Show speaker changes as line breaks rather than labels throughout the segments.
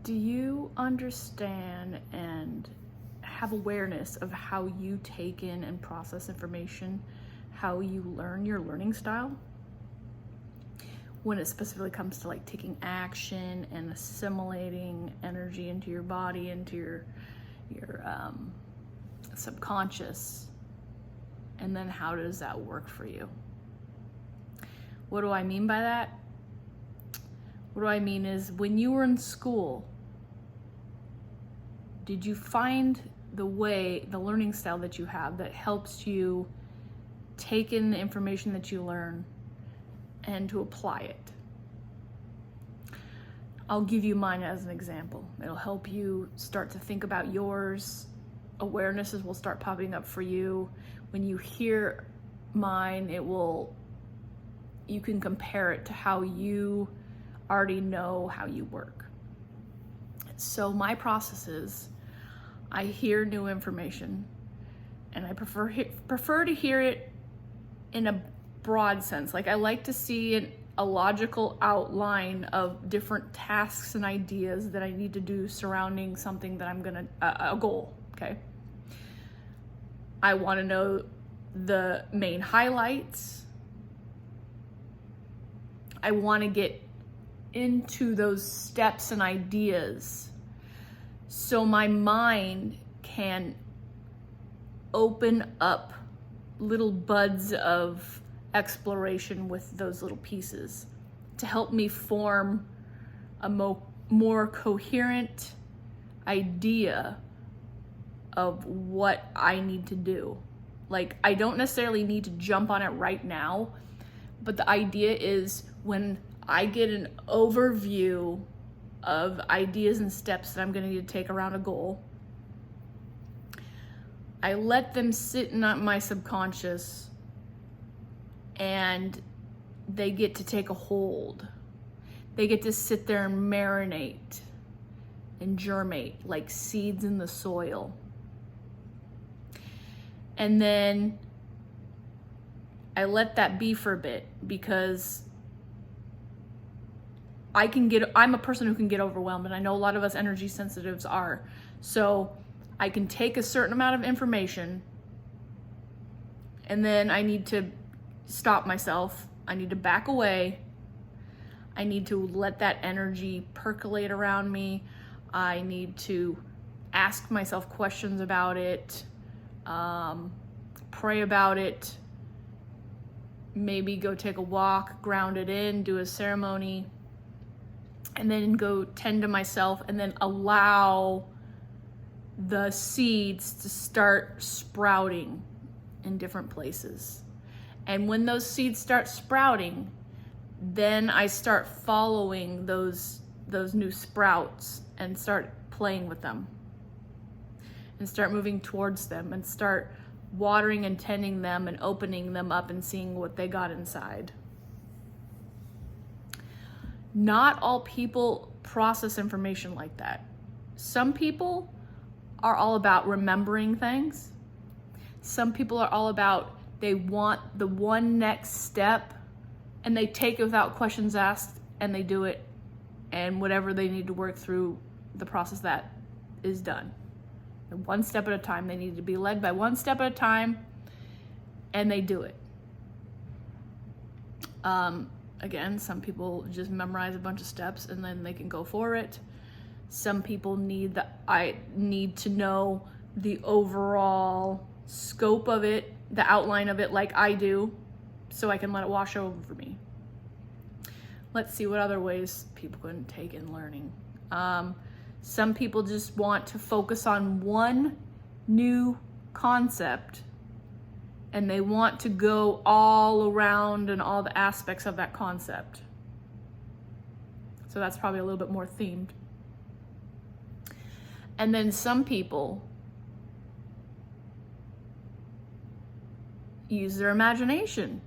Do you understand and have awareness of how you take in and process information, how you learn your learning style? When it specifically comes to like taking action and assimilating energy into your body, into your subconscious, and then how does that work for you? What do I mean by that? What do I mean is, when you were in school, did you find the learning style that you have that helps you take in the information that you learn and to apply it? I'll give you mine as an example. It'll help you start to think about yours. Awarenesses will start popping up for you. When you hear mine, you can compare it to how you already know how you work. So my process is, I hear new information and I prefer to hear it in a broad sense. Like, I like to see a logical outline of different tasks and ideas that I need to do surrounding something that I'm gonna, a goal, okay? I wanna know the main highlights. I wanna get into those steps and ideas so my mind can open up little buds of exploration with those little pieces to help me form a more coherent idea of what I need to do. Like, I don't necessarily need to jump on it right now, but the idea is, when I get an overview of ideas and steps that I'm going to need to take around a goal, I let them sit in my subconscious and they get to take a hold. They get to sit there and marinate and germinate like seeds in the soil. And then I let that be for a bit, because I'm a person who can get overwhelmed, and I know a lot of us energy sensitives are. So I can take a certain amount of information and then I need to stop myself. I need to back away. I need to let that energy percolate around me. I need to ask myself questions about it, pray about it, maybe go take a walk, ground it in, do a ceremony, and then go tend to myself, and then allow the seeds to start sprouting in different places. And when those seeds start sprouting, then I start following those new sprouts and start playing with them and start moving towards them and start watering and tending them and opening them up and seeing what they got inside. Not all people process information like that. Some people are all about remembering things. Some people are all about, they want the one next step and they take it without questions asked and they do it, and whatever they need to work through the process, that is done. And one step at a time. They need to be led by one step at a time, and they do it. Again, some people just memorize a bunch of steps and then they can go for it. Some people need to know the overall scope of it, the outline of it, like I do, so I can let it wash over me. Let's see what other ways people can take in learning. Some people just want to focus on one new concept, and they want to go all around and all the aspects of that concept. So that's probably a little bit more themed. And then some people use their imagination.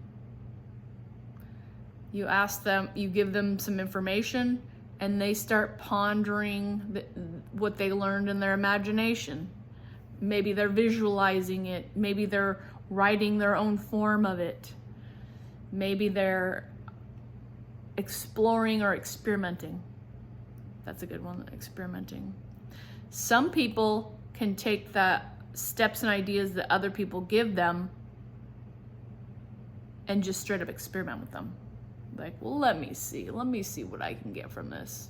You ask them, you give them some information, and they start pondering what they learned in their imagination. Maybe they're visualizing it. Maybe they're writing their own form of it. Maybe they're exploring or experimenting. That's a good one, experimenting. Some people can take the steps and ideas that other people give them and just straight up experiment with them. Like, well, let me see what I can get from this.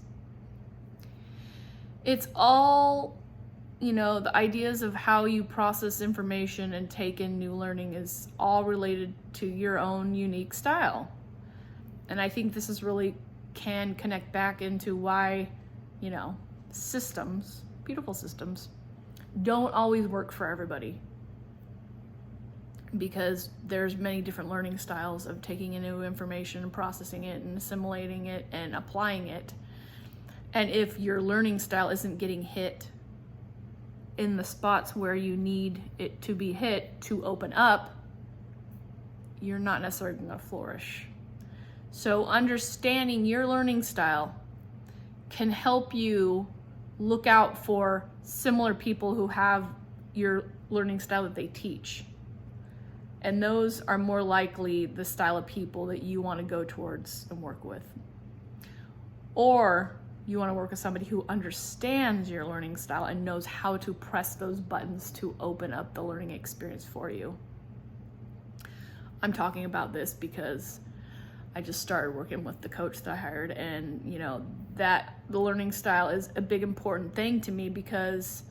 It's all, you know, the ideas of how you process information and take in new learning is all related to your own unique style. And I think this is really can connect back into why, you know, systems, beautiful systems, don't always work for everybody. Because there's many different learning styles of taking in new information and processing it and assimilating it and applying it. And if your learning style isn't getting hit in the spots where you need it to be hit to open up, you're not necessarily going to flourish. So understanding your learning style can help you look out for similar people who have your learning style that they teach. And those are more likely the style of people that you want to go towards and work with. Or you want to work with somebody who understands your learning style and knows how to press those buttons to open up the learning experience for you. I'm talking about this because I just started working with the coach that I hired, and you know that the learning style is a big important thing to me because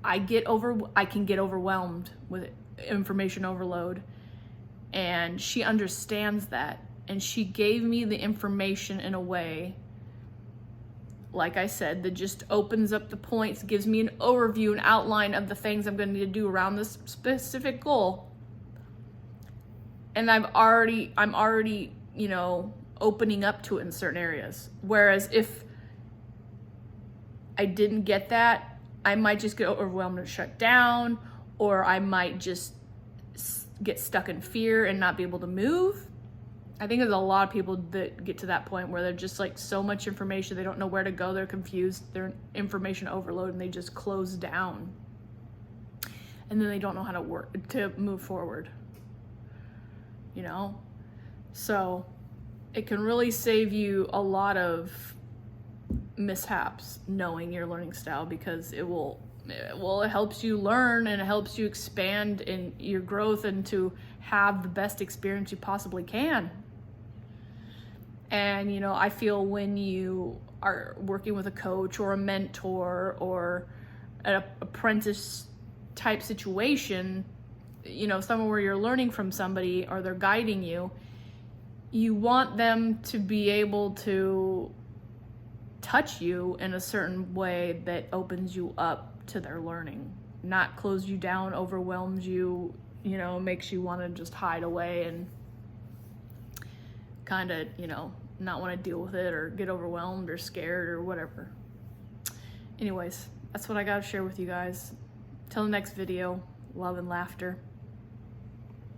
I can get overwhelmed with information overload, and she understands that, and she gave me the information in a way, like I said, that just opens up the points, gives me an overview, an outline of the things I'm going to need to do around this specific goal. And I'm already, you know, opening up to it in certain areas. Whereas if I didn't get that, I might just get overwhelmed and shut down, or I might just get stuck in fear and not be able to move. I think there's a lot of people that get to that point where they're just like so much information, they don't know where to go, they're confused, they're information overload, and they just close down. And then they don't know how to move forward. You know? So it can really save you a lot of mishaps knowing your learning style, because it helps you learn and it helps you expand in your growth and to have the best experience you possibly can. And you know, I feel when you are working with a coach or a mentor or an apprentice type situation, you know, somewhere where you're learning from somebody or they're guiding you, you want them to be able to touch you in a certain way that opens you up to their learning, not close you down, overwhelms you, you know, makes you want to just hide away and kind of, you know, not want to deal with it or get overwhelmed or scared or whatever. Anyways, that's what I got to share with you guys. Till the next video, love and laughter.